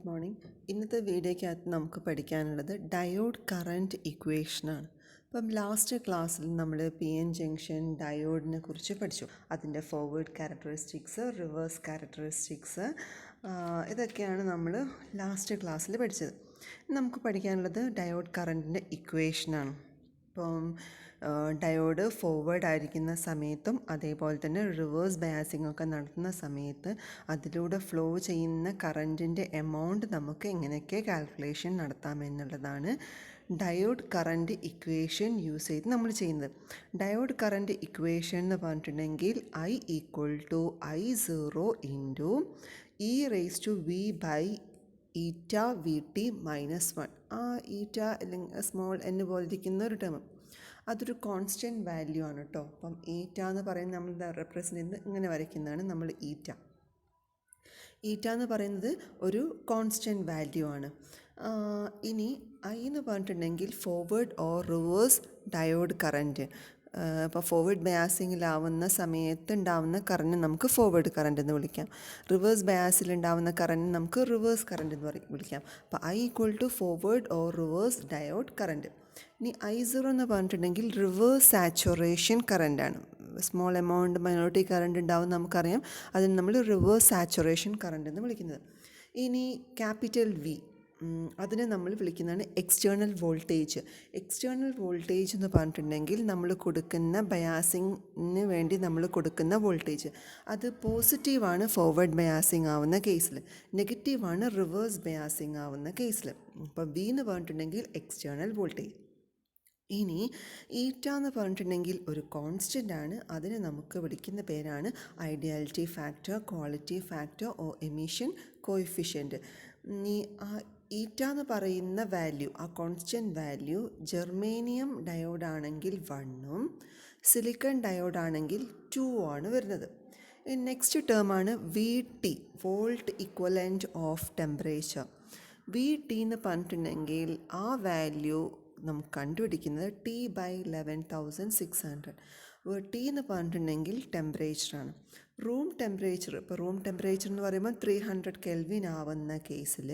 Morning. ഇന്നത്തെ വീഡിയോയ്ക്കകത്ത് നമുക്ക് പഠിക്കാനുള്ളത് ഡയോഡ് കറൻറ്റ് ഇക്വേഷനാണ്. അപ്പം ലാസ്റ്റ് ക്ലാസ്സിൽ നമ്മൾ പി എൻ ജംഗ്ഷൻ ഡയോഡിനെ കുറിച്ച് പഠിച്ചു. അതിൻ്റെ ഫോർവേഡ് ക്യാരക്ടറിസ്റ്റിക്സ്, റിവേഴ്സ് ക്യാരക്ടറിസ്റ്റിക്സ്, ഇതൊക്കെയാണ് നമ്മൾ ലാസ്റ്റ് ക്ലാസ്സിൽ പഠിച്ചത്. നമുക്ക് പഠിക്കാനുള്ളത് ഡയോഡ് കറൻറ്റിൻ്റെ ഇക്വേഷനാണ്. ഇപ്പം ഡയോഡ് ഫോർവേഡ് ആയിരിക്കുന്ന സമയത്തും അതേപോലെ തന്നെ റിവേഴ്സ് ബയാസിംഗ് ഒക്കെ നടത്തുന്ന സമയത്ത് അതിലൂടെ ഫ്ലോ ചെയ്യുന്ന കറൻറ്റിൻ്റെ എമൗണ്ട് നമുക്ക് എങ്ങനെയൊക്കെ കാൽക്കുലേഷൻ നടത്താമെന്നുള്ളതാണ് ഡയോഡ് കറൻറ്റ് ഇക്വേഷൻ യൂസ് ചെയ്ത് നമ്മൾ ചെയ്യുന്നത്. ഡയോഡ് കറൻറ്റ് ഇക്വേഷൻ എന്ന് പറഞ്ഞിട്ടുണ്ടെങ്കിൽ I=I0 ഇൻറ്റു e⁻v ഈറ്റ വി ടി -1. ആ ഈറ്റ അല്ലെങ്കിൽ സ്മോൾ n പോലെ ഇരിക്കുന്ന ഒരു ടേം, അതൊരു കോൺസ്റ്റൻറ്റ് വാല്യൂ ആണ് കേട്ടോ. അപ്പം ഈറ്റ എന്ന് പറയുന്നത് നമ്മൾ റെപ്രസെൻ്റ് ചെയ്യുന്നത് ഇങ്ങനെ വരയ്ക്കുന്നതാണ് നമ്മൾ ഈറ്റ എന്ന് പറയുന്നത് ഒരു കോൺസ്റ്റൻറ്റ് വാല്യൂ ആണ്. ഇനി I എന്ന് പറഞ്ഞിട്ടുണ്ടെങ്കിൽ forward or reverse diode current. ഇപ്പോൾ ഫോർവേഡ് ബയാസിങ്ങിലാവുന്ന സമയത്ത് ഉണ്ടാവുന്ന കറൻറ്റ് നമുക്ക് ഫോർവേഡ് കറൻറ്റ് എന്ന് വിളിക്കാം. റിവേഴ്സ് ബയാസിലുണ്ടാവുന്ന കറൻറ്റ് നമുക്ക് റിവേഴ്സ് കറൻറ്റ് എന്ന് വിളിക്കാം. അപ്പോൾ I= forward or reverse diode current. ഇനി I0 എന്ന് പറഞ്ഞിട്ടുണ്ടെങ്കിൽ റിവേഴ്സ് സാച്ചുറേഷൻ കറൻറ്റാണ്. സ്മോൾ എമൗണ്ട് മൈനോറിറ്റി കറൻറ്റ് ഉണ്ടാവും നമുക്കറിയാം, അതിന് നമ്മൾ റിവേഴ്സ് സാച്ചുറേഷൻ കറൻറ്റ് എന്ന് വിളിക്കുന്നത്. ഇനി ക്യാപിറ്റൽ V, അതിനെ നമ്മൾ വിളിക്കുന്നതാണ് എക്സ്റ്റേണൽ വോൾട്ടേജ്. എക്സ്റ്റേണൽ വോൾട്ടേജ് എന്ന് പറഞ്ഞിട്ടുണ്ടെങ്കിൽ നമ്മൾ കൊടുക്കുന്ന ബയാസിങ്ങിന് വേണ്ടി നമ്മൾ കൊടുക്കുന്ന വോൾട്ടേജ്. അത് പോസിറ്റീവാണ് ഫോർവേഡ് ബയാസിങ് ആവുന്ന കേസിൽ, നെഗറ്റീവാണ് റിവേഴ്സ് ബയാസിങ് ആവുന്ന കേസിൽ. അപ്പോൾ V എന്ന് പറഞ്ഞിട്ടുണ്ടെങ്കിൽ എക്സ്റ്റേണൽ വോൾട്ടേജ്. ഇനി ഈറ്റ എന്ന് പറഞ്ഞിട്ടുണ്ടെങ്കിൽ ഒരു കോൺസ്റ്റൻ്റ് ആണ്. അതിനെ നമുക്ക് വിളിക്കുന്ന പേരാണ് ideality factor, quality factor or emission coefficient. ഈ ഈറ്റ എന്ന് പറയുന്ന വാല്യൂ, ആ കോൺസ്റ്റൻറ്റ് വാല്യൂ ജെർമേനിയം ഡയോഡാണെങ്കിൽ 1ഉം സിലിക്കൺ ഡയോഡാണെങ്കിൽ 2 ആണ് വരുന്നത്. നെക്സ്റ്റ് ടേമാണ് VT, volt equivalent of temperature. VT എന്ന് പറഞ്ഞിട്ടുണ്ടെങ്കിൽ ആ വാല്യൂ നമുക്ക് കണ്ടുപിടിക്കുന്നത് T/11,600. T എന്ന് പറഞ്ഞിട്ടുണ്ടെങ്കിൽ ടെമ്പറേച്ചറാണ്, റൂം ടെമ്പറേച്ചർ. ഇപ്പോൾ റൂം ടെമ്പറേച്ചർ എന്ന് പറയുമ്പോൾ 300 കെൽവിൻ ആവുന്ന കേസിൽ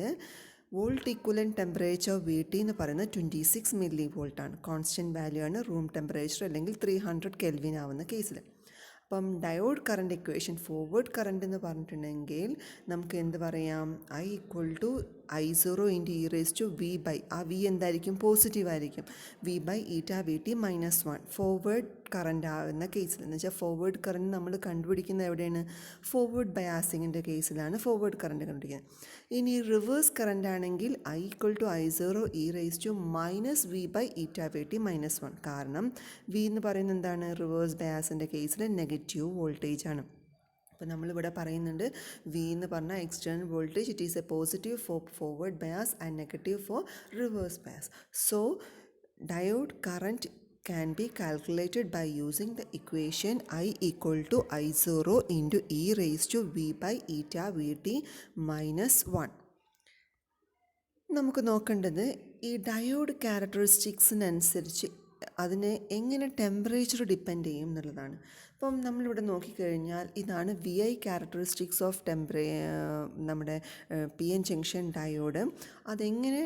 വോൾട്ട് ഇക്വലൻറ്റ് ടെമ്പറേച്ചർ VT എന്ന് പറയുന്നത് 26 മില്ലി വോൾട്ടാണ്. കോൺസ്റ്റൻറ്റ് വാല്യൂ ആണ് റൂം ടെമ്പറേച്ചർ അല്ലെങ്കിൽ 300 കെൽവിൻ ആവുന്ന കേസിൽ. അപ്പം diode current equation forward current എന്ന് പറഞ്ഞിട്ടുണ്ടെങ്കിൽ നമുക്ക് എന്ത് പറയാം, I=I0 ഇൻറ്റു e⁻v. ആ V എന്തായിരിക്കും, പോസിറ്റീവ് ആയിരിക്കും. V/η/VT -1 ഫോർവേഡ് കറൻറ്റ് ആവുന്ന കേസിൽ. എന്ന് വെച്ചാൽ ഫോർവേഡ് കറൻറ്റ് നമ്മൾ കണ്ടുപിടിക്കുന്നത് എവിടെയാണ്, ഫോർവേഡ് ബയാസിങ്ങിൻ്റെ കേസിലാണ് ഫോർവേഡ് കറൻറ്റ് കണ്ടുപിടിക്കുന്നത്. ഇനി റിവേഴ്സ് കറൻറ്റ് ആണെങ്കിൽ I=I0 e⁻v/VT -1. കാരണം V എന്ന് പറയുന്നത് എന്താണ്, റിവേഴ്സ് ബയാസിൻ്റെ കേസിൽ നെഗറ്റീവ് വോൾട്ടേജ് ആണ്. അപ്പോൾ നമ്മളിവിടെ പറയുന്നുണ്ട് V എന്ന് പറഞ്ഞാൽ external voltage, it is a positive for forward bias and negative for reverse bias. So diode current can be calculated by using the equation I=I0 into e⁻v/η/VT -1. നമുക്ക് നോക്കേണ്ടത് ഈ ഡയോഡ് ക്യാരക്ടറിസ്റ്റിക്സിനനുസരിച്ച് അതിനെ എങ്ങനെ ടെമ്പറേച്ചർ ഡിപ്പെൻഡ് ചെയ്യും എന്നുള്ളതാണ്. അപ്പം നമ്മളിവിടെ നോക്കിക്കഴിഞ്ഞാൽ ഇതാണ് VI ക്യാരക്ടറിസ്റ്റിക്സ് ഓഫ് നമ്മുടെ പി എൻ ജംഗ്ഷൻ ഡയോഡ്. അതെങ്ങനെ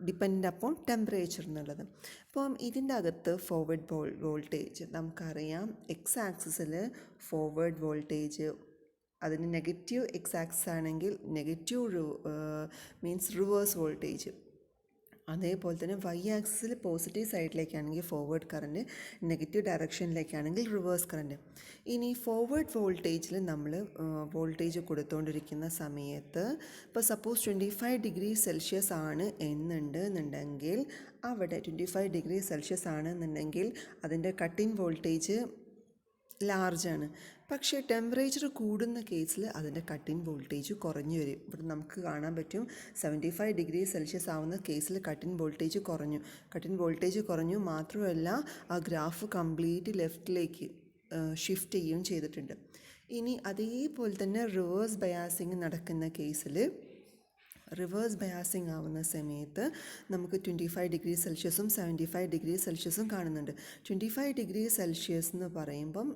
ഡിപ്പെൻഡ് അപ്പോൺ ടെമ്പറേച്ചർ എന്നുള്ളത്. അപ്പം ഇതിൻ്റെ അകത്ത് ഫോർവേഡ് വോൾട്ടേജ് നമുക്കറിയാം, എക്സ് ആക്സിസിൽ ഫോർവേഡ് വോൾട്ടേജ്, അതിന് നെഗറ്റീവ് എക്സ് ആക്സിസ് ആണെങ്കിൽ നെഗറ്റീവ് മീൻസ് റിവേഴ്സ് വോൾട്ടേജ്. അതേപോലെ തന്നെ വൈ ആക്സിസിൽ പോസിറ്റീവ് സൈഡിലേക്കാണെങ്കിൽ ഫോർവേഡ് കറൻറ്റ്, നെഗറ്റീവ് ഡയറക്ഷനിലേക്കാണെങ്കിൽ റിവേഴ്സ് കറൻറ്റ്. ഇനി ഫോർവേഡ് വോൾട്ടേജിൽ നമ്മൾ വോൾട്ടേജ് കൊടുത്തുകൊണ്ടിരിക്കുന്ന സമയത്ത് ഇപ്പോൾ സപ്പോസ് 25 ഡിഗ്രി സെൽഷ്യസ് ആണ് എന്നുണ്ടെങ്കിൽ അവിടെ 25 ഡിഗ്രി സെൽഷ്യസ് ആണെന്നുണ്ടെങ്കിൽ അതിൻ്റെ കട്ടിൻ വോൾട്ടേജ് ലാർജാണ്. പക്ഷേ ടെമ്പറേച്ചർ കൂടുന്ന കേസിൽ അതിൻ്റെ കട്ടിൻ വോൾട്ടേജ് കുറഞ്ഞു വരും. ഇവിടെ നമുക്ക് കാണാൻ പറ്റും 75 ഡിഗ്രി സെൽഷ്യസ് ആവുന്ന കേസിൽ കട്ടിൻ വോൾട്ടേജ് കുറഞ്ഞു. മാത്രമല്ല ആ ഗ്രാഫ് കംപ്ലീറ്റ് ലെഫ്റ്റിലേക്ക് ഷിഫ്റ്റ് ചെയ്യുകയും ചെയ്തിട്ടുണ്ട്. ഇനി അതേപോലെ തന്നെ റിവേഴ്സ് ബയാസിങ് നടക്കുന്ന കേസിൽ, റിവേഴ്സ് ബയാസിങ് ആവുന്ന സമയത്ത് നമുക്ക് 25 ഡിഗ്രി സെൽഷ്യസും 75 ഡിഗ്രി സെൽഷ്യസും കാണുന്നുണ്ട്. 25 ഡിഗ്രി സെൽഷ്യസ് എന്ന് പറയുമ്പം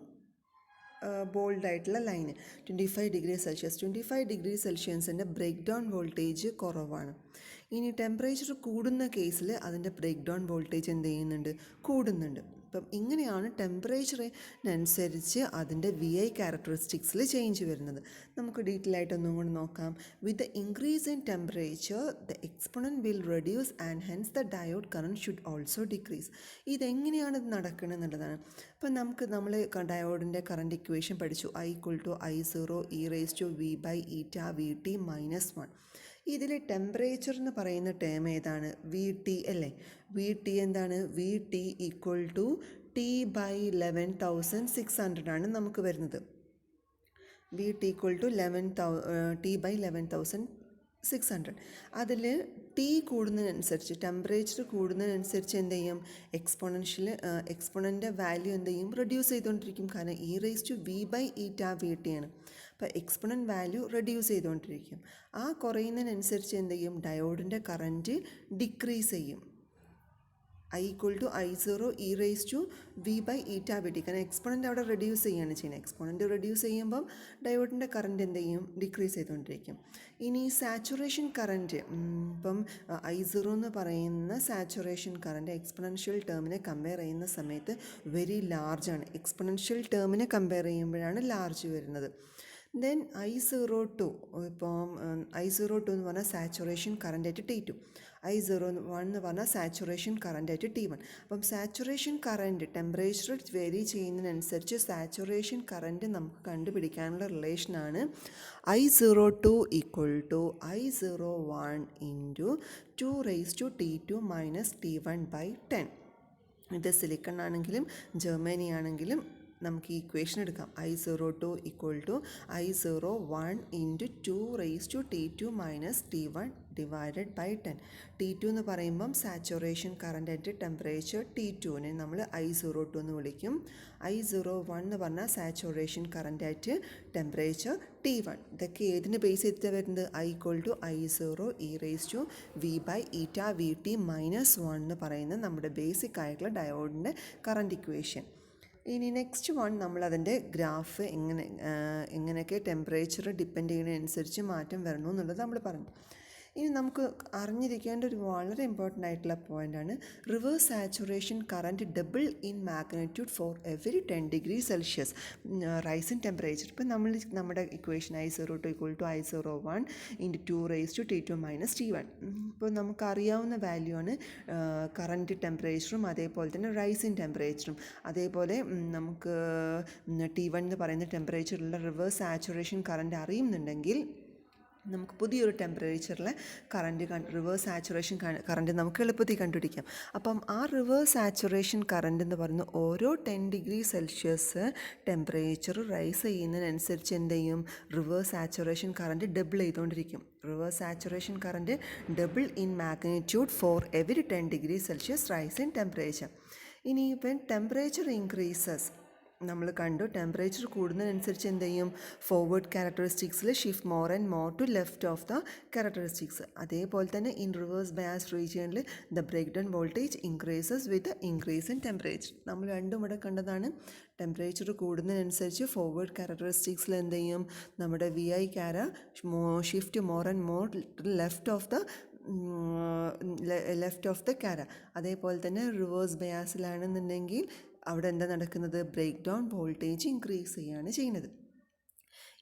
ബോൾഡായിട്ടുള്ള ലൈന് 25°C ബ്രേക്ക് ഡൗൺ വോൾട്ടേജ് കുറവാണ്. ഇനി ടെമ്പറേച്ചർ കൂടുന്ന കേസിൽ അതിൻ്റെ ബ്രേക്ക് ഡൗൺ വോൾട്ടേജ് എന്ത് ചെയ്യുന്നുണ്ട്, കൂടുന്നുണ്ട്. അപ്പം ഇങ്ങനെയാണ് ടെമ്പറേച്ചറിനനുസരിച്ച് അതിൻ്റെ VI ക്യാരക്ടറിസ്റ്റിക്സിൽ ചേഞ്ച് വരുന്നത്. നമുക്ക് ഡീറ്റെയിൽ ആയിട്ട് ഒന്നും കൂടി നോക്കാം. With the increase in temperature the exponent will reduce and hence the diode current should also decrease. ഇതെങ്ങനെയാണ് ഇത് നടക്കുന്നത് എന്നുള്ളതാണ്. അപ്പം നമ്മൾ ഡയോഡിൻ്റെ കറണ്ട് ഇക്വേഷൻ പഠിച്ചു. I=I0 e⁻V/η VT-1. ഇതിൽ ടെമ്പറേച്ചർ എന്ന് പറയുന്ന ടേം ഏതാണ്, VT അല്ലേ. VT എന്താണ്, VT = T/11,600 ആണ് നമുക്ക് വരുന്നത്. VT = T/11,600. അതിൽ T കൂടുന്നതിനനുസരിച്ച്, ടെമ്പറേച്ചർ കൂടുന്നതിനനുസരിച്ച് എന്ത് ചെയ്യും, എക്സ്പോണൻ്റെ വാല്യൂ എന്ത് ചെയ്യും, റെഡ്യൂസ് ചെയ്തുകൊണ്ടിരിക്കും. കാരണം e⁻V/η VT ആണ്. അപ്പോൾ എക്സ്പോണൻ്റ് വാല്യൂ റെഡ്യൂസ് ചെയ്തുകൊണ്ടിരിക്കും. ആ കുറയുന്നതിനനുസരിച്ച് എന്ത് ചെയ്യും, ഡയോഡിൻ്റെ കറൻറ്റ് ഡിക്രീസ് ചെയ്യും. I=I0 e⁻V/η VT. കാരണം എക്സ്പോണൻ്റ് അവിടെ റെഡ്യൂസ് ചെയ്യുകയാണ് ചെയ്യുന്നത്. എക്സ്പോണൻ്റ് റെഡ്യൂസ് ചെയ്യുമ്പം ഡയോഡിൻ്റെ കറൻറ്റ് എന്ത് ചെയ്യും, ഡിക്രീസ് ചെയ്തുകൊണ്ടിരിക്കും. ഇനി സാച്ചുറേഷൻ കറൻറ്റ്, ഇപ്പം I0 എന്ന് പറയുന്ന സാച്ചുറേഷൻ കറൻറ്റ് എക്സ്പൊണൻഷ്യൽ ടേമിനെ കമ്പയർ ചെയ്യുന്ന സമയത്ത് വെരി ലാർജാണ്. എക്സ്പൊണൻഷ്യൽ ടേമിനെ കമ്പയർ ചെയ്യുമ്പോഴാണ് ലാർജ് വരുന്നത്. ദെൻ I02, ഇപ്പം I02 എന്ന് പറഞ്ഞാൽ സാച്ചുറേഷൻ കറൻറ്റായിട്ട് T2, I01 എന്ന് പറഞ്ഞാൽ സാച്ചുറേഷൻ കറൻറ്റായിട്ട് T1. അപ്പം സാച്ചുറേഷൻ കറൻറ്റ് ടെമ്പറേച്ചർ വേരി ചെയ്യുന്നതിനനുസരിച്ച് സാച്ചുറേഷൻ കറൻറ്റ് നമുക്ക് കണ്ടുപിടിക്കാനുള്ള റിലേഷനാണ് I02 = I01 × 2⁻T2 - T1/10. ഇത് സിലിക്കൺ ആണെങ്കിലും ജർമ്മനി ആണെങ്കിലും നമുക്ക് ഈ ഇക്വേഷൻ എടുക്കാം. I02 = I01 × 2⁻T2 - T1/10. T2 എന്ന് പറയുമ്പം സാച്ചുറേഷൻ കറൻറ്റായിട്ട് ടെമ്പറേച്ചർ T2നെ നമ്മൾ I02 എന്ന് വിളിക്കും. I01 എന്ന് പറഞ്ഞാൽ സാച്ചുറേഷൻ കറൻറ്റായിട്ട് ടെമ്പറേച്ചർ T1. ഇതൊക്കെ ഏതിന് ബേസ് ചെയ്തിട്ട് വരുന്നത്, I=I0 e⁻V/η VT-1 എന്ന് പറയുന്ന നമ്മുടെ ബേസിക് ആയിട്ടുള്ള ഡയോഡിൻ്റെ കറൻറ്റ് ഇക്വേഷൻ. ഇനി നെക്സ്റ്റ് വൺ, നമ്മളതിൻ്റെ ഗ്രാഫ് എങ്ങനെയൊക്കെ ടെമ്പറേച്ചർ ഡിപ്പെൻഡ് ചെയ്യുന്നതിനനുസരിച്ച് മാറ്റം വരണു എന്നുള്ളത് നമ്മൾ പറഞ്ഞു. ഇനി നമുക്ക് അറിഞ്ഞിരിക്കേണ്ട ഒരു വളരെ ഇമ്പോർട്ടൻ്റ് ആയിട്ടുള്ള പോയിൻ്റാണ് reverse saturation current double in magnitude for every 10°C rice in temperature. ഇപ്പം നമ്മുടെ equation I02 = I01 × 2⁻T2 - T1. ഇപ്പോൾ നമുക്കറിയാവുന്ന വാല്യൂ ആണ് കറൻറ്റ് ടെമ്പറേച്ചറും അതേപോലെ തന്നെ റൈസ് ഇൻ ടെമ്പറേച്ചറും. അതേപോലെ നമുക്ക് T1 എന്ന് പറയുന്ന ടെമ്പറേച്ചറിലുള്ള റിവേഴ്സ് സാച്ചുറേഷൻ കറൻറ്റ് അറിയുന്നുണ്ടെങ്കിൽ നമുക്ക് പുതിയൊരു ടെമ്പറേച്ചറിലെ റിവേഴ്സ് സാച്ചുറേഷൻ കറൻറ്റ് നമുക്ക് എളുപ്പത്തിൽ കണ്ടുപിടിക്കാം. അപ്പം ആ റിവേഴ്സ് സാച്ചുറേഷൻ കറൻറ്റ് എന്ന് പറയുന്നത് ഓരോ 10°C ടെമ്പറേച്ചർ റൈസ് ചെയ്യുന്നതിനനുസരിച്ച് എന്ത് ചെയ്യും, റിവേഴ്സ് സാച്ചുറേഷൻ കറൻറ്റ് ഡബിൾ ചെയ്തുകൊണ്ടിരിക്കും. Reverse saturation current double in magnitude for every 10°C rice in temperature. ഇനി ഇപ്പം ടെമ്പറേച്ചർ ഇൻക്രീസസ് നമ്മൾ കണ്ടു, ടെമ്പറേച്ചർ കൂടുന്നതിനനുസരിച്ച് എന്ത് ചെയ്യും, ഫോർവേഡ് ക്യാരക്ടറിസ്റ്റിക്സിൽ shift more and more to left of the characteristics. അതേപോലെ തന്നെ ഇൻ റിവേഴ്സ് ബയാസ് റീജിയനിൽ the break down voltage increases with increase in temperature. നമ്മൾ രണ്ടും ഇവിടെ കണ്ടതാണ്. ടെമ്പറേച്ചർ കൂടുന്നതിനനുസരിച്ച് ഫോർവേഡ് ക്യാരക്ടറിസ്റ്റിക്സിൽ എന്ത് ചെയ്യും, നമ്മുടെ VI shift more and more left of the കാര. അതേപോലെ തന്നെ റിവേഴ്സ് ബയാസിലാണെന്നുണ്ടെങ്കിൽ അവിടെ എന്താ നടക്കുന്നത്, ബ്രേക്ക് ഡൗൺ വോൾട്ടേജ് ഇൻക്രീസ് ചെയ്യുകയാണ് ചെയ്യുന്നത്.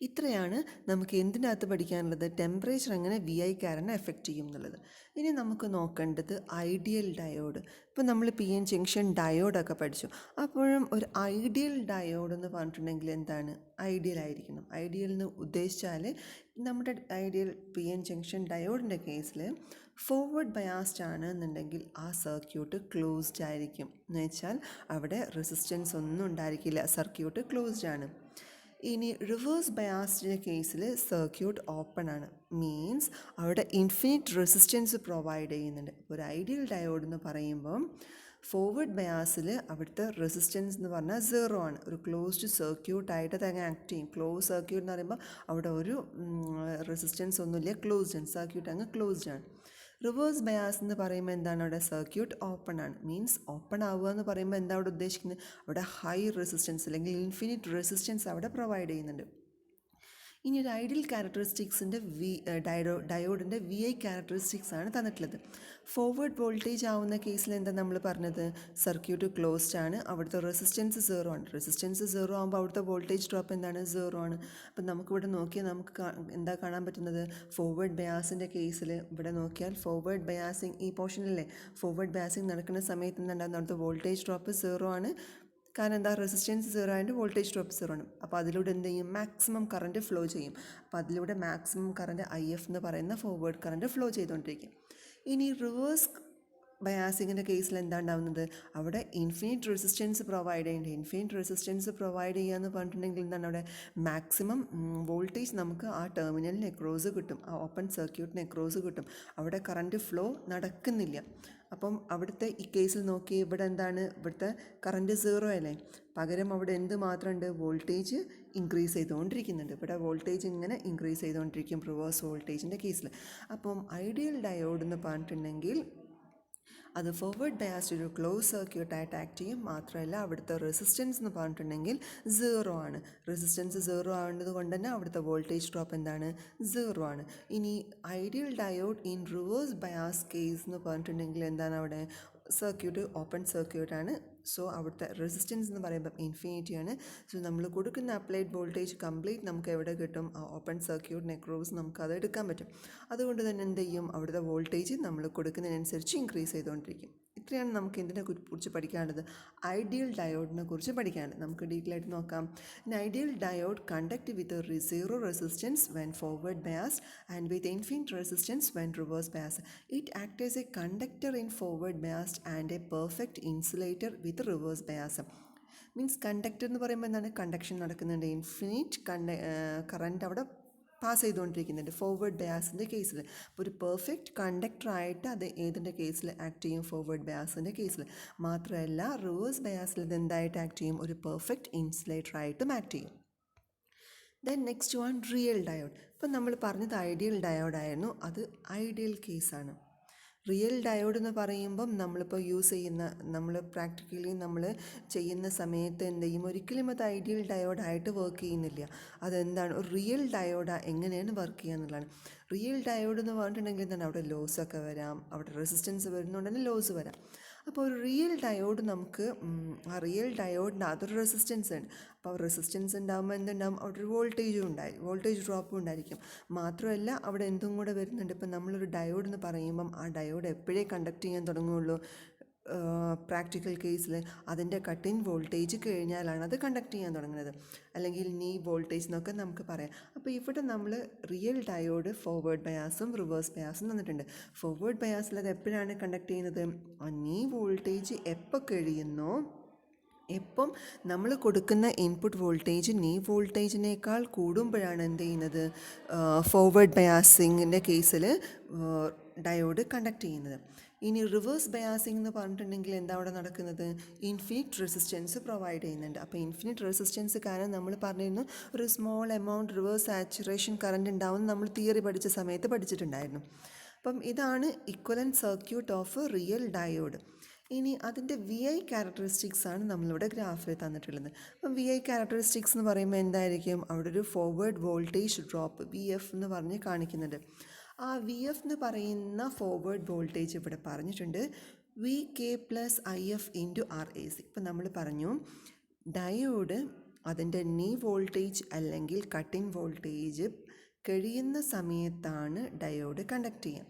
ഇത്രയാണ് നമുക്ക് എന്തിനകത്ത് പഠിക്കാനുള്ളത്, ടെമ്പറേച്ചർ എങ്ങനെ VI കാരനെ എഫക്റ്റ് ചെയ്യും എന്നുള്ളത്. ഇനി നമുക്ക് നോക്കേണ്ടത് ഐഡിയൽ ഡയോഡ്. ഇപ്പോൾ നമ്മൾ PN ജംഗ്ഷൻ ഡയോഡൊക്കെ പഠിച്ചു. അപ്പോഴും ഒരു ഐഡിയൽ ഡയോഡ് എന്ന് പറഞ്ഞിട്ടുണ്ടെങ്കിൽ എന്താണ്, ഐഡിയൽ ആയിരിക്കണം. ഐഡിയൽ എന്ന് ഉദ്ദേശിച്ചാൽ നമ്മുടെ ഐഡിയൽ PN ജംഗ്ഷൻ ഡയോഡിൻ്റെ കേസിൽ ഫോർവേഡ് ബയാസ്ഡ് ആണ് എന്നുണ്ടെങ്കിൽ ആ സർക്യൂട്ട് ക്ലോസ്ഡ് ആയിരിക്കും. എന്ന് വെച്ചാൽ അവിടെ റെസിസ്റ്റൻസ് ഒന്നും ഉണ്ടായിരിക്കില്ല, സർക്യൂട്ട് ക്ലോസ്ഡ് ആണ്. ഇനി റിവേഴ്സ് ബയാസ്ഡിൻ്റെ കേസിൽ സർക്യൂട്ട് ഓപ്പൺ ആണ്, മീൻസ് അവിടെ ഇൻഫിനിറ്റ് റെസിസ്റ്റൻസ് പ്രൊവൈഡ് ചെയ്യുന്നുണ്ട്. ഒരു ഐഡിയൽ ഡയോഡ് എന്ന് പറയുമ്പം ഫോർവേഡ് ബയാസിൽ അവിടുത്തെ റെസിസ്റ്റൻസ് എന്ന് പറഞ്ഞാൽ 0 ആണ്. ഒരു ക്ലോസ്ഡ് സർക്യൂട്ടായിട്ട് അത് അങ്ങ് ആക്ട് ചെയ്യും. ക്ലോസ് സർക്യൂട്ട് എന്ന് പറയുമ്പോൾ അവിടെ ഒരു റെസിസ്റ്റൻസ് ഒന്നുമില്ല, ക്ലോസ്ഡ് ആണ്, സർക്യൂട്ട് അങ്ങ് ക്ലോസ്ഡ് ആണ്. റിവേഴ്സ് ബയാസ് എന്ന് പറയുമ്പോൾ എന്താണ്, അവിടെ സർക്യൂട്ട് ഓപ്പൺ ആണ്. മീൻസ് ഓപ്പൺ ആവുക എന്ന് പറയുമ്പോൾ എന്താ അവിടെ ഉദ്ദേശിക്കുന്നത്, അവിടെ ഹൈ റെസിസ്റ്റൻസ് അല്ലെങ്കിൽ ഇൻഫിനിറ്റ് റെസിസ്റ്റൻസ് അവിടെ പ്രൊവൈഡ് ചെയ്യുന്നുണ്ട്. ഇനി ഒരു ഐഡിയൽ ക്യാരക്ടറിസ്റ്റിക്സിൻ്റെ ഡയോഡിൻ്റെ വി ഐ ക്യാരക്ടറിസ്റ്റിക്സ് ആണ് തന്നിട്ടുള്ളത്. ഫോർവേഡ് വോൾട്ടേജ് ആവുന്ന കേസിൽ എന്താ നമ്മൾ പറഞ്ഞത്, സർക്യൂട്ട് ക്ലോസ്ഡ് ആണ്, അവിടുത്തെ റെസിസ്റ്റൻസ് സീറോ ആണ്. റെസിസ്റ്റൻസ് സീറോ ആകുമ്പോൾ അവിടുത്തെ വോൾട്ടേജ് ഡ്രോപ്പ് എന്താണ്, സീറോ ആണ്. അപ്പം നമുക്കിവിടെ നോക്കിയാൽ നമുക്ക് എന്താ കാണാൻ പറ്റുന്നത്, ഫോർവേഡ് ബയാസിൻ്റെ കേസിൽ ഇവിടെ നോക്കിയാൽ ഫോർവേഡ് ബയാസിങ് ഈ പോർഷനിലെ ഫോർവേഡ് ബയാസിങ് നടക്കുന്ന സമയത്ത് എന്തുണ്ടാകുന്ന അവിടുത്തെ വോൾട്ടേജ് ഡ്രോപ്പ് സീറോ ആണ്. കാരണം എന്താ, റെസിസ്റ്റൻസ് സീറോ ആയതുകൊണ്ട് വോൾട്ടേജ് ഡ്രോപ്പ് സീറോ ആണ്. അപ്പോൾ അതിലൂടെ എന്ത് ചെയ്യും, മാക്സിമം കറൻറ്റ് ഫ്ലോ ചെയ്യും. അപ്പോൾ അതിലൂടെ മാക്സിമം കറൻറ്റ് IF എന്ന് പറയുന്ന ഫോർവേഡ് കറൻറ്റ് ഫ്ലോ ചെയ്തുകൊണ്ടിരിക്കും. ഇനി റിവേഴ്സ് ബയാസിങ്ങിൻ്റെ കേസിൽ എന്താ ഉണ്ടാകുന്നത്, അവിടെ ഇൻഫിനിറ്റ് റെസിസ്റ്റൻസ് പ്രൊവൈഡ് ചെയ്യേണ്ടത്. ഇൻഫിനിറ്റ് റെസിസ്റ്റൻസ് പ്രൊവൈഡ് ചെയ്യുക എന്ന് പറഞ്ഞിട്ടുണ്ടെങ്കിൽ എന്താണ്, അവിടെ മാക്സിമം വോൾട്ടേജ് നമുക്ക് ആ ടെർമിനലിന് എക്രോസ് കിട്ടും, ആ ഓപ്പൺ സർക്യൂട്ടിന് എക്രോസ് കിട്ടും. അവിടെ കറൻറ്റ് ഫ്ലോ നടക്കുന്നില്ല. അപ്പം അവിടുത്തെ ഈ കേസിൽ നോക്കി ഇവിടെ എന്താണ്, ഇവിടുത്തെ കറൻറ്റ് സീറോ അല്ലേ, പകരം അവിടെ എന്ത് മാത്രമുണ്ട്, വോൾട്ടേജ് ഇൻക്രീസ് ചെയ്തുകൊണ്ടിരിക്കുന്നുണ്ട്. ഇവിടെ വോൾട്ടേജ് ഇങ്ങനെ ഇൻക്രീസ് ചെയ്തുകൊണ്ടിരിക്കും റിവേഴ്സ് വോൾട്ടേജിൻ്റെ കേസിൽ. അപ്പം ഐഡിയൽ ഡയോഡ് എന്ന് പറഞ്ഞിട്ടുണ്ടെങ്കിൽ അത് ഫോർവേഡ് ബയാസ്ഡ് ഒരു ക്ലോസ് സർക്യൂട്ടായിട്ട് ആക്ട് ചെയ്യും. മാത്രമല്ല അവിടുത്തെ റെസിസ്റ്റൻസ് എന്ന് പറഞ്ഞിട്ടുണ്ടെങ്കിൽ സീറോ ആണ്. റെസിസ്റ്റൻസ് സീറോ ആവുന്നത് കൊണ്ട് തന്നെ അവിടുത്തെ വോൾട്ടേജ് ഡ്രോപ്പ് എന്താണ്, സീറോ ആണ്. ഇനി ideal diode in reverse bias case എന്ന് പറഞ്ഞിട്ടുണ്ടെങ്കിൽ എന്താണ്, അവിടെ സർക്യൂട്ട് ഓപ്പൺ സർക്യൂട്ടാണ്. സോ അവിടുത്തെ റെസിസ്റ്റൻസ് എന്ന് പറയുമ്പം ഇൻഫിനിറ്റി ആണ്. സോ നമ്മൾ കൊടുക്കുന്ന അപ്ലൈഡ് വോൾട്ടേജ് കംപ്ലീറ്റ് നമുക്ക് എവിടെ കിട്ടും, ആ ഓപ്പൺ സർക്യൂട്ടിന് അക്രോസ് നമുക്ക് അത് എടുക്കാൻ പറ്റും. അതുകൊണ്ട് തന്നെ എന്ത് ചെയ്യും, അവിടുത്തെ വോൾട്ടേജ് നമ്മൾ കൊടുക്കുന്നതിനനുസരിച്ച് ഇൻക്രീസ് ചെയ്തുകൊണ്ടിരിക്കും. ഇത്രയാണ് നമുക്ക് ഇതിനെ കുറിച്ച് പഠിക്കാനുള്ളത്, ഐഡിയൽ ഡയോഡിനെ കുറിച്ച് പഠിക്കാനുള്ളത്. നമുക്ക് ഡീറ്റെയിൽ ആയിട്ട് നോക്കാം. In ideal diode conduct with zero resistance when forward biased and with infinite resistance when reverse biased. It act as A conductor in forward biased and A perfect insulator with reverse bias. Means conductor എന്ന് പറയുമ്പോൾ എന്താണ്, conduction നടക്കുന്നുണ്ട്, infinite current അവിടെ pass ചെയ്തുകൊണ്ടിരിക്കുന്നുണ്ട് forward ബയാസിൻ്റെ കേസിൽ. അപ്പോൾ ഒരു perfect കണ്ടക്ടറായിട്ട് അത് ഏതിൻ്റെ കേസിൽ ആക്ട് ചെയ്യും, ഫോർവേഡ് ബയാസിൻ്റെ കേസിൽ. മാത്രമല്ല റിവേഴ്സ് ബയാസിൽ ഇത് എന്തായിട്ട് ആക്ട് ചെയ്യും, ഒരു പെർഫെക്റ്റ് ഇൻസുലേറ്ററായിട്ടും ആക്ട് ചെയ്യും. Then next one real diode. ഇപ്പം നമ്മൾ പറഞ്ഞത് ഐഡിയൽ ഡയോഡായിരുന്നു, അത് ഐഡിയൽ കേസാണ്. റിയൽ ഡയോഡ് എന്ന് പറയുമ്പം നമ്മളിപ്പോൾ യൂസ് ചെയ്യുന്ന, നമ്മൾ പ്രാക്ടിക്കലി നമ്മൾ ചെയ്യുന്ന സമയത്ത് എന്ത് ചെയ്യും, ഒരിക്കലും അത് ഐഡിയൽ ഡയോഡായിട്ട് വർക്ക് ചെയ്യുന്നില്ല. അതെന്താണ്, ഒരു റിയൽ ഡയോഡ് എങ്ങനെയാണ് വർക്ക് ചെയ്യുക എന്നുള്ളതാണ്. റിയൽ ഡയോഡ് എന്ന് പറഞ്ഞിട്ടുണ്ടെങ്കിൽ എന്താണ്, അവിടെ ലോസൊക്കെ വരാം, അവിടെ റെസിസ്റ്റൻസ് വരുന്നതുകൊണ്ട് തന്നെ ലോസ് വരാം. അപ്പോൾ ഒരു റിയൽ ഡയോഡ് നമുക്ക് ആ റിയൽ ഡയോഡിൻ്റെ അതൊരു റെസിസ്റ്റൻസ് ഉണ്ട്. അപ്പോൾ റെസിസ്റ്റൻസ് ഉണ്ടാകുമ്പോൾ എന്തുണ്ടാകും, അവിടെ ഒരു വോൾട്ടേജ് ഡ്രോപ്പും ഉണ്ടായിരിക്കും. മാത്രമല്ല അവിടെ എന്തും കൂടെ വരുന്നുണ്ട്. ഇപ്പം നമ്മളൊരു ഡയോഡ് എന്ന് പറയുമ്പം ആ ഡയോഡ് എപ്പോഴേ കണ്ടക്ട് ചെയ്യാൻ തുടങ്ങുകയുള്ളൂ, പ്രാക്ടിക്കൽ കേസിൽ അതിൻ്റെ കട്ട് ഇൻ വോൾട്ടേജ് കഴിഞ്ഞാലാണ് അത് കണ്ടക്ട് ചെയ്യാൻ തുടങ്ങുന്നത്, അല്ലെങ്കിൽ നീ വോൾട്ടേജ് എന്നൊക്കെ നമുക്ക് പറയാം. അപ്പോൾ ഇവിടെ നമ്മൾ റിയൽ ഡയോഡ് ഫോർവേഡ് ബയാസും റിവേഴ്സ് ബയാസും തന്നിട്ടുണ്ട്. ഫോർവേഡ് ബയാസിൽ അത് എപ്പോഴാണ് കണ്ടക്ട് ചെയ്യുന്നത്, നീ വോൾട്ടേജ് എപ്പോൾ കഴിയുന്നോ, എപ്പം നമ്മൾ കൊടുക്കുന്ന ഇൻപുട്ട് വോൾട്ടേജ് നീ വോൾട്ടേജിനേക്കാൾ കൂടുമ്പോഴാണ് എന്ത് ചെയ്യുന്നത്, ഫോർവേഡ് ബയാസിങ്ങിൻ്റെ കേസിൽ ഡയോഡ് കണ്ടക്ട് ചെയ്യുന്നത്. ഇനി റിവേഴ്സ് ബയാസിംഗ് എന്ന് പറഞ്ഞിട്ടുണ്ടെങ്കിൽ എന്താ അവിടെ നടക്കുന്നത്, ഇൻഫിനിറ്റ് റെസിസ്റ്റൻസ് പ്രൊവൈഡ് ചെയ്യുന്നുണ്ട്. അപ്പോൾ ഇൻഫിനിറ്റ് റെസിസ്റ്റൻസ് കാരണം നമ്മൾ പറഞ്ഞിരുന്നു ഒരു small amount reverse saturation current ഉണ്ടാവും, നമ്മൾ തിയറി പഠിച്ച സമയത്ത് പഠിച്ചിട്ടുണ്ടായിരുന്നു. അപ്പം ഇതാണ് equivalent circuit of real diode. ഇനി അതിൻ്റെ VI ക്യാരക്ടറിസ്റ്റിക്സ് ആണ് നമ്മളിവിടെ ഗ്രാഫിൽ തന്നിട്ടുള്ളത്. അപ്പം VI ക്യാരക്ടറിസ്റ്റിക്സ് എന്ന് പറയുമ്പോൾ എന്തായിരിക്കും, അവിടെ ഒരു ഫോർവേഡ് വോൾട്ടേജ് ഡ്രോപ്പ് VF എന്ന് പറഞ്ഞ് കാണിക്കുന്നുണ്ട്. ആ VF എന്ന് പറയുന്ന ഫോർവേഡ് വോൾട്ടേജ് ഇവിടെ പറഞ്ഞിട്ടുണ്ട് VK + IF × RAC. ഇപ്പം നമ്മൾ പറഞ്ഞു ഡയോഡ് അതിൻ്റെ നീ വോൾട്ടേജ് അല്ലെങ്കിൽ കട്ടിൻ വോൾട്ടേജ് കഴിയുന്ന സമയത്താണ് ഡയോഡ് കണ്ടക്ട് ചെയ്യുക.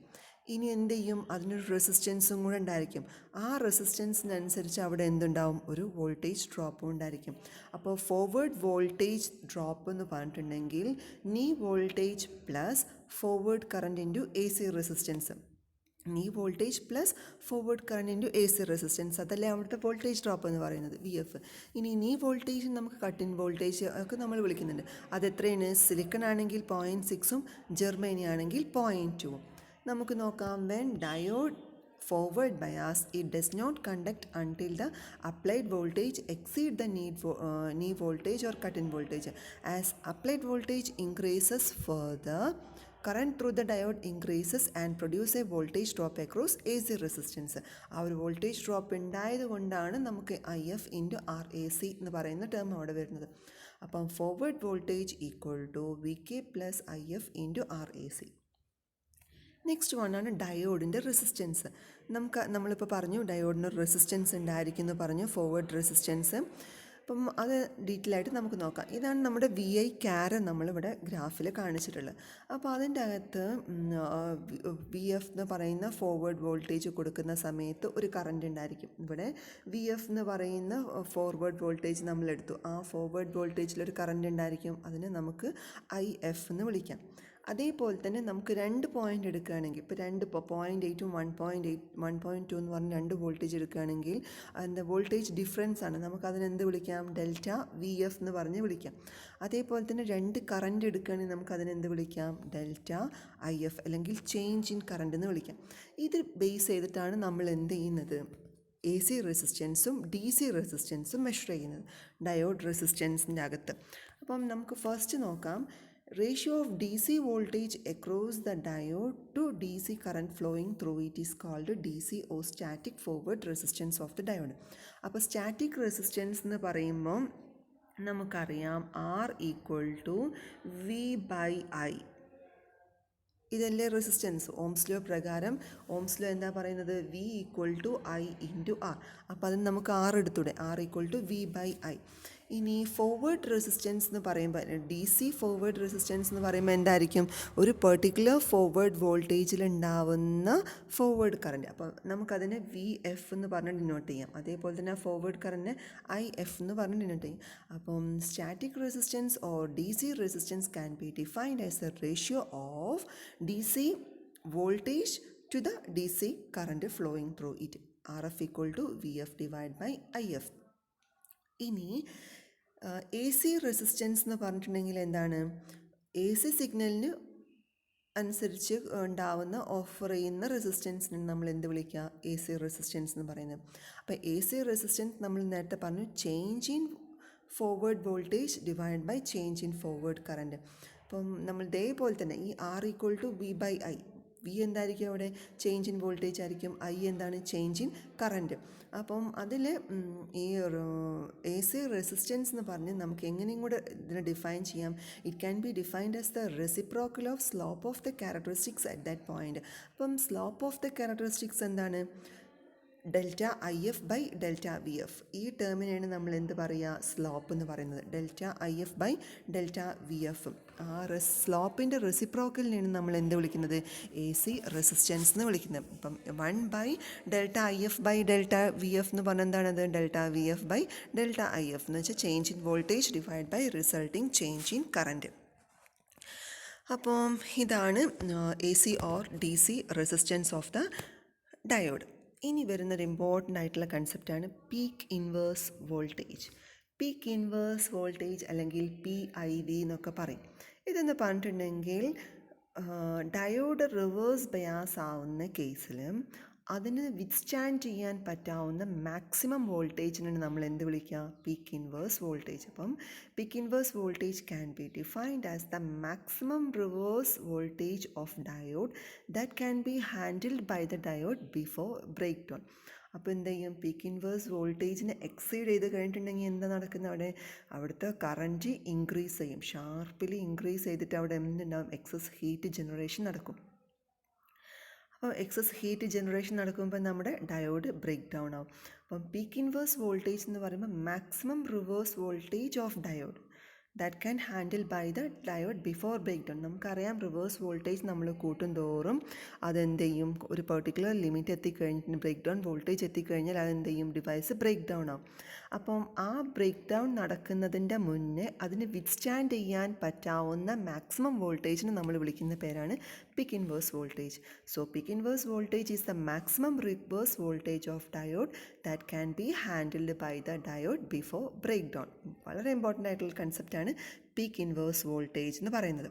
ഇനി എന്ത് ചെയ്യും, അതിനൊരു റെസിസ്റ്റൻസും കൂടെ ഉണ്ടായിരിക്കും. ആ റെസിസ്റ്റൻസിനനുസരിച്ച് അവിടെ എന്തുണ്ടാവും, ഒരു വോൾട്ടേജ് ഡ്രോപ്പും ഉണ്ടായിരിക്കും. അപ്പോൾ ഫോർവേഡ് വോൾട്ടേജ് ഡ്രോപ്പ് എന്ന് പറഞ്ഞിട്ടുണ്ടെങ്കിൽ knee voltage plus forward current into AC resistance, knee voltage plus forward current into AC resistance, അതല്ലേ അവിടുത്തെ വോൾട്ടേജ് ഡ്രോപ്പ് എന്ന് പറയുന്നത് VF. ഇനി നീ വോൾട്ടേജ് നമുക്ക് കട്ടിൻ വോൾട്ടേജ് ഒക്കെ നമ്മൾ വിളിക്കുന്നുണ്ട്. അതെത്രയാണ്, സിലിക്കൺ ആണെങ്കിൽ 0.6ഉം ജെർമേനിയം ആണെങ്കിൽ 0.2ഉം. നമുക്ക് നോക്കാം. When diode forward bias, it does not conduct until the applied voltage exceed the knee voltage or cut-in voltage. As applied voltage increases further, current through the diode increases and produce A voltage drop across A C resistance. ആ ഒരു voltage drop ഉണ്ടായത് കൊണ്ടാണ് നമുക്ക് IF into RAC എന്ന് പറയുന്ന term അവിടെ വരുന്നത്. അപ്പം forward voltage equal to VK plus IF into RAC. Next വണ്ണാണ് ഡയോഡിൻ്റെ റെസിസ്റ്റൻസ്. നമ്മളിപ്പോൾ പറഞ്ഞു ഡയോഡിന് റെസിസ്റ്റൻസ് ഉണ്ടായിരിക്കുന്നു പറഞ്ഞു, ഫോർവേഡ് റെസിസ്റ്റൻസ്. അപ്പം അത് ഡീറ്റെയിൽ ആയിട്ട് നമുക്ക് നോക്കാം. ഇതാണ് നമ്മുടെ VI ക്യാര നമ്മളിവിടെ ഗ്രാഫിൽ കാണിച്ചിട്ടുള്ളത്. അപ്പോൾ അതിൻ്റെ അകത്ത് VF എന്ന് പറയുന്ന ഫോർവേഡ് വോൾട്ടേജ് കൊടുക്കുന്ന സമയത്ത് ഒരു കറണ്ട് ഉണ്ടായിരിക്കും. ഇവിടെ VF എന്ന് പറയുന്ന ഫോർവേഡ് വോൾട്ടേജ് നമ്മളെടുത്തു. ആ ഫോർവേഡ് വോൾട്ടേജിലൊരു കറണ്ട് ഉണ്ടായിരിക്കും. അതിനെ നമുക്ക് IF എന്ന് വിളിക്കാം. അതേപോലെ തന്നെ നമുക്ക് 2 പോയിൻ്റ് എടുക്കുകയാണെങ്കിൽ, ഇപ്പോൾ 0.8 1.2 എന്ന് പറഞ്ഞ് 2 വോൾട്ടേജ് എടുക്കുകയാണെങ്കിൽ അതിൻ്റെ വോൾട്ടേജ് ഡിഫറൻസ് ആണ്. നമുക്കതിനെന്ത് വിളിക്കാം? ഡെൽറ്റ VF എന്ന് പറഞ്ഞ് വിളിക്കാം. അതേപോലെ തന്നെ 2 കറണ്ട് എടുക്കുകയാണെങ്കിൽ നമുക്കതിനെന്ത് വിളിക്കാം? ഡെൽറ്റ IF അല്ലെങ്കിൽ ചേഞ്ച് ഇൻ കറണ്ട് എന്ന് വിളിക്കാം. ഇത് ബേസ് ചെയ്തിട്ടാണ് നമ്മൾ എന്ത് ചെയ്യുന്നത്? AC റെസിസ്റ്റൻസും DC റെസിസ്റ്റൻസും മെഷർ ചെയ്യുന്നത് ഡയോഡ് റെസിസ്റ്റൻസിൻ്റെ അകത്ത്. അപ്പം നമുക്ക് ഫസ്റ്റ് നോക്കാം. Ratio of DC voltage across the diode to DC current flowing through it is called DC or static forward resistance of the diode. അപ്പോൾ സ്റ്റാറ്റിക് റെസിസ്റ്റൻസ് എന്ന് പറയുമ്പോൾ നമുക്കറിയാം R ഈക്വൽ ടു V/I. ഇതല്ലേ resistance? Ohm's law പ്രകാരം ohm's law എന്താ പറയുന്നത്? V equal to I into R. അപ്പോൾ അതിന് നമുക്ക് R എടുത്തൂടെ? R equal to V/I. ഇനി ഫോർവേഡ് റെസിസ്റ്റൻസ് എന്ന് പറയുമ്പോൾ DC ഫോർവേഡ് റെസിസ്റ്റൻസ് എന്ന് പറയുമ്പോൾ എന്തായിരിക്കും? ഒരു പെർട്ടിക്കുലർ ഫോർവേഡ് വോൾട്ടേജിൽ ഉണ്ടാവുന്ന ഫോർവേഡ് കറണ്ട്. അപ്പോൾ നമുക്കതിനെ VF എന്ന് പറഞ്ഞ് ഡിനോട്ട് ചെയ്യാം. അതേപോലെ തന്നെ ഫോർവേഡ് കറണ്ടിനെ IF എന്ന് പറഞ്ഞ് ഡിനോട്ട് ചെയ്യും. അപ്പം static resistance or DC resistance can be defined as a ratio of DC voltage to the DC current flowing through it. RF equal to VF divide by IF. ഇനി AC resistance എന്ന് പറഞ്ഞിട്ടുണ്ടെങ്കിൽ എന്താണ്? AC സിഗ്നലിന് അനുസരിച്ച് ഉണ്ടാവുന്ന offer ചെയ്യുന്ന റെസിസ്റ്റൻസിന് നമ്മൾ എന്ത് വിളിക്കുക? AC റെസിസ്റ്റൻസ് എന്ന് പറയുന്നത്. അപ്പോൾ AC റെസിസ്റ്റൻസ് നമ്മൾ നേരത്തെ പറഞ്ഞു change in forward voltage divide by change in forward current. അപ്പം നമ്മൾ ഇതേപോലെ തന്നെ ഈ R equal to V/I. V എന്തായിരിക്കും അവിടെ? ചേഞ്ച് ഇൻ വോൾട്ടേജ് ആയിരിക്കും. I എന്താണ്? Change in current. അപ്പം അതിൽ ഈ AC റെസിസ്റ്റൻസ് എന്ന് പറഞ്ഞ് നമുക്ക് എങ്ങനെയും കൂടെ ഇതിനെ ഡിഫൈൻ ചെയ്യാം. It can be defined as the reciprocal of slope of the characteristics at that point. അപ്പം സ്ലോപ്പ് ഓഫ് ദ ക്യാരക്ടറിസ്റ്റിക്സ് എന്താണ്? Delta IF by delta VF. ഈ ടേമിനാണ് നമ്മൾ എന്ത് പറയുക? സ്ലോപ്പ് എന്ന് പറയുന്നത്. Delta IF by delta VF. ആ സ്ലോപ്പിൻ്റെ റെസിപ്രോക്കലിനാണ് നമ്മൾ എന്ത് വിളിക്കുന്നത്? AC റെസിസ്റ്റൻസ് എന്ന് വിളിക്കുന്നത്. അപ്പം 1 by delta IF by delta VF എന്ന് പറഞ്ഞാൽ എന്താണത്? Delta VF by delta IF എന്ന് വെച്ചാൽ change in voltage divide by resulting change in current. അപ്പം ഇതാണ് AC or DC resistance of the diode. ഇനി വരുന്നൊരു ഇമ്പോർട്ടൻ്റ് ആയിട്ടുള്ള കൺസെപ്റ്റാണ് peak inverse voltage. Peak inverse voltage അല്ലെങ്കിൽ PIV എന്നൊക്കെ പറയും. ഇതെന്ന് പറഞ്ഞിട്ടുണ്ടെങ്കിൽ ഡയോഡ് റിവേഴ്സ് ബയാസ് ആവുന്ന കേസിൽ അതിന് വിത്ത്സ്റ്റാൻഡ് ചെയ്യാൻ പറ്റാവുന്ന മാക്സിമം വോൾട്ടേജിനാണ് നമ്മൾ എന്ത് വിളിക്കുക? Peak inverse voltage. അപ്പം peak inverse voltage can be defined as the maximum reverse voltage of diode that can be handled by the diode before break down. അപ്പോൾ എന്ത് ചെയ്യും? പീക്ക് ഇൻവേഴ്സ് വോൾട്ടേജിനെ എക്സീഡ് ചെയ്ത് കഴിഞ്ഞിട്ടുണ്ടെങ്കിൽ എന്താ നടക്കുന്നത്? അവിടുത്തെ കറൻറ്റ് ഇൻക്രീസ് ചെയ്യും. ഷാർപ്പിലി ഇൻക്രീസ് ചെയ്തിട്ട് അവിടെ എന്തുണ്ടാകും? എക്സസ് ഹീറ്റ് ജനറേഷൻ നടക്കും. അപ്പോൾ എക്സസ് ഹീറ്റ് ജനറേഷൻ നടക്കുമ്പോൾ നമ്മുടെ ഡയോഡ് ബ്രേക്ക് ഡൗൺ ആവും. അപ്പം പീക്ക് ഇൻവേഴ്സ് വോൾട്ടേജ് എന്ന് പറയുമ്പോൾ maximum reverse voltage of diode that can handle by the diode before break down. നമുക്കറിയാം റിവേഴ്സ് വോൾട്ടേജ് നമ്മൾ കൂട്ടും തോറും അതെന്ത് ചെയ്യും? ഒരു പെർട്ടിക്കുലർ ലിമിറ്റ് എത്തിക്കഴിഞ്ഞിട്ട് ബ്രേക്ക് ഡൗൺ വോൾട്ടേജ് എത്തിക്കഴിഞ്ഞാൽ അതെന്ത് ചെയ്യും? ഡിവൈസ് ബ്രേക്ക് ഡൗൺ ആവും. അപ്പം ആ ബ്രേക്ക് ഡൗൺ നടക്കുന്നതിൻ്റെ മുന്നേ അതിന് വിത്ത്സ്റ്റാൻഡ് ചെയ്യാൻ പറ്റാവുന്ന മാക്സിമം വോൾട്ടേജിന് നമ്മൾ വിളിക്കുന്ന പേരാണ് peak inverse voltage. So peak inverse voltage is the maximum reverse voltage of diode that can be handled by the diode before break down. വളരെ ഇമ്പോർട്ടൻ്റ് ആയിട്ടുള്ള കൺസെപ്റ്റാണ് പീക്ക് ഇൻവേഴ്സ് വോൾട്ടേജ് എന്ന് പറയുന്നത്.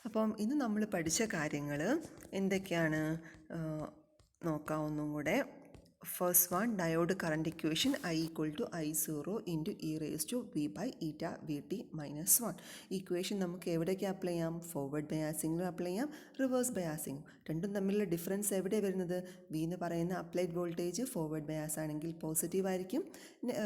അപ്പം ഇന്ന് നമ്മൾ പഠിച്ച കാര്യങ്ങൾ എന്തൊക്കെയാണ് നോക്കാം ഒന്നും കൂടെ. First one diode current equation I equal to I0 into e raise to V by eta V T minus 1. Equation നമുക്ക് എവിടേക്ക് അപ്ലൈ ചെയ്യാം? ഫോർവേഡ് ബയാസിങ്ങിലും അപ്ലൈ ചെയ്യാം, റിവേഴ്സ് ബയാസിങ്ങും. രണ്ടും തമ്മിലുള്ള ഡിഫറൻസ് എവിടെ വരുന്നത്? വി എന്ന് പറയുന്ന അപ്ലൈഡ് വോൾട്ടേജ് ഫോർവേഡ് ബയാസ് ആണെങ്കിൽ പോസിറ്റീവ് ആയിരിക്കും,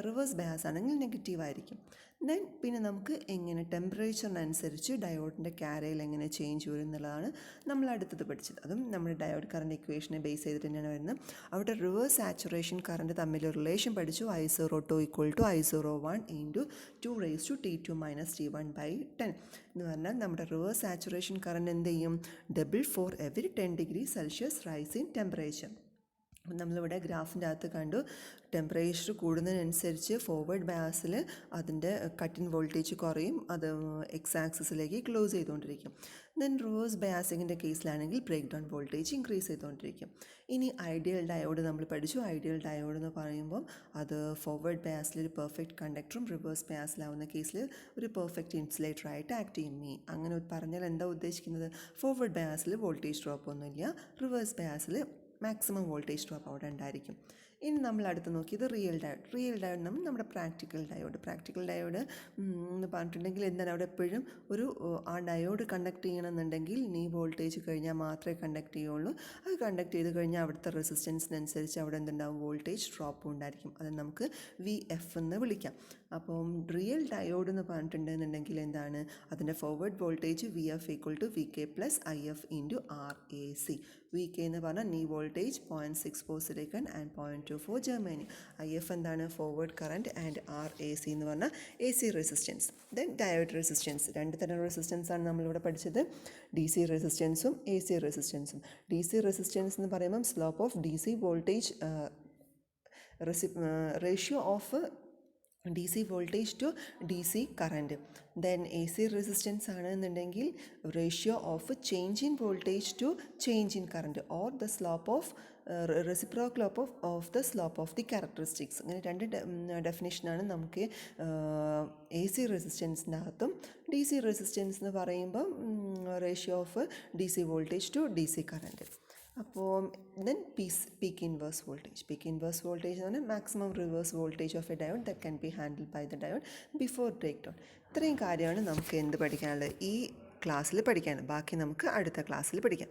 റിവേഴ്സ് ബയാസ് ആണെങ്കിൽ നെഗറ്റീവ് ആയിരിക്കും. ദെൻ പിന്നെ നമുക്ക് എങ്ങനെ ടെമ്പറേച്ചറിനനുസരിച്ച് ഡയോഡിൻ്റെ ക്യാരയിൽ എങ്ങനെ ചേഞ്ച് വരും എന്നുള്ളതാണ് നമ്മൾ അടുത്തത് പഠിച്ചത്. അതും നമ്മുടെ ഡയോഡ് കറണ്ട് ഇക്വേഷനെ ബേസ് ചെയ്തിട്ട് തന്നെയാണ് വരുന്നത്. അവിടെ റിവേഴ്സ് സാച്ചുറേഷൻ കറണ്ട് തമ്മിൽ റിലേഷൻ പഠിച്ചു. I02 equal to I01 into 2 raise to T2 minus T1 by 10 എന്ന് പറഞ്ഞാൽ നമ്മുടെ റിവേഴ്സ് സാച്ചുറേഷൻ കറണ്ട് എന്ത് ചെയ്യും? Double for every 10 degree celsius rise in temperature. നമ്മളിവിടെ ഗ്രാഫിൻ്റെ അകത്ത് കണ്ടു, ടെമ്പറേച്ചർ കൂടുന്നതിനനുസരിച്ച് ഫോർവേഡ് ബയാസിൽ അതിൻ്റെ കട്ടിൻ വോൾട്ടേജ് കുറയും, അത് എക്സ് ആക്സിസിലേക്ക് ക്ലോസ് ചെയ്തുകൊണ്ടിരിക്കും. ദെൻ റിവേഴ്സ് ബയാസിങ്ങിൻ്റെ കേസിലാണെങ്കിൽ ബ്രേക്ക് ഡൗൺ വോൾട്ടേജ് ഇൻക്രീസ് ചെയ്തുകൊണ്ടിരിക്കും. ഇനി ഐഡിയൽ ഡയോഡ് നമ്മൾ പഠിച്ചു. ഐഡിയൽ ഡയോഡ് എന്ന് പറയുമ്പം അത് ഫോർവേഡ് ബയാസിൽ ഒരു പെർഫെക്റ്റ് കണ്ടക്ടറും റിവേഴ്സ് ബയാസിലാവുന്ന കേസിൽ ഒരു പെർഫെക്റ്റ് ഇൻസുലേറ്ററായിട്ട് ആക്ട് ചെയ്യും. അങ്ങനെ പറഞ്ഞാൽ എന്താ ഉദ്ദേശിക്കുന്നത്? ഫോർവേഡ് ബയാസിൽ വോൾട്ടേജ് ഡ്രോപ്പ് ഒന്നുമില്ല, റിവേഴ്സ് ബയാസിൽ മാക്സിമം വോൾട്ടേജ് ഡ്രോപ്പ് അവിടെ ഉണ്ടായിരിക്കും. ഇനി നമ്മൾ അടുത്ത് നോക്കിയത് റിയൽ ഡയോഡ് നമ്മുടെ പ്രാക്ടിക്കൽ ഡയോഡ് എന്ന് പറഞ്ഞിട്ടുണ്ടെങ്കിൽ എന്താണ്? അവിടെ എപ്പോഴും ഒരു ആ ഡയോഡ് കണ്ടക്ട് ചെയ്യണമെന്നുണ്ടെങ്കിൽ നീ വോൾട്ടേജ് കഴിഞ്ഞാൽ മാത്രമേ കണ്ടക്ട് ചെയ്യുള്ളൂ. അത് കണ്ടക്ട് ചെയ്ത് കഴിഞ്ഞാൽ അവിടുത്തെ റെസിസ്റ്റൻസിനനുസരിച്ച് അവിടെ എന്തുണ്ടാവും? വോൾട്ടേജ് ഡ്രോപ്പും ഉണ്ടായിരിക്കും. അത് നമുക്ക് VF എന്ന് വിളിക്കാം. അപ്പം റിയൽ ഡയോഡ് എന്ന് പറഞ്ഞിട്ടുണ്ടെന്നുണ്ടെങ്കിൽ എന്താണ്? അതിൻ്റെ forward voltage VF equal to VK plus IF into RAC. VK എന്ന് പറഞ്ഞാൽ knee voltage 0.64 silicon and 0.24 germanium. IF എന്താണ്? ഫോർവേഡ് കറണ്ട് ആൻഡ് RAC എന്ന് പറഞ്ഞാൽ AC resistance. Then diode resistance. രണ്ട് തരം റെസിസ്റ്റൻസ് ആണ് നമ്മളിവിടെ പഠിച്ചത്, DC റെസിസ്റ്റൻസും AC റെസിസ്റ്റൻസും. DC റെസിസ്റ്റൻസ് എന്ന് പറയുമ്പം slope of DC voltage ratio of DC voltage to DC current. Then AC resistance ആണെന്നുണ്ടെങ്കിൽ ratio of change in voltage to change in current or the slope of reciprocal of the slope of the characteristics. അങ്ങനെ രണ്ട് ഡെഫിനേഷനാണ് നമുക്ക് AC റെസിസ്റ്റൻസിൻ്റെ അകത്തും. DC resistance എന്ന് പറയുമ്പോൾ ratio of DC voltage to DC current. അപ്പോൾ then peak inverse voltage എന്ന് പറഞ്ഞാൽ maximum reverse voltage of a diode that can be handle by the diode before break down. ഇത്രയും കാര്യമാണ് നമുക്ക് എന്ത് പഠിക്കാനുള്ളത്? ഈ ക്ലാസ്സിൽ പഠിക്കാനുള്ളത്. ബാക്കി നമുക്ക് അടുത്ത ക്ലാസ്സിൽ പഠിക്കാം.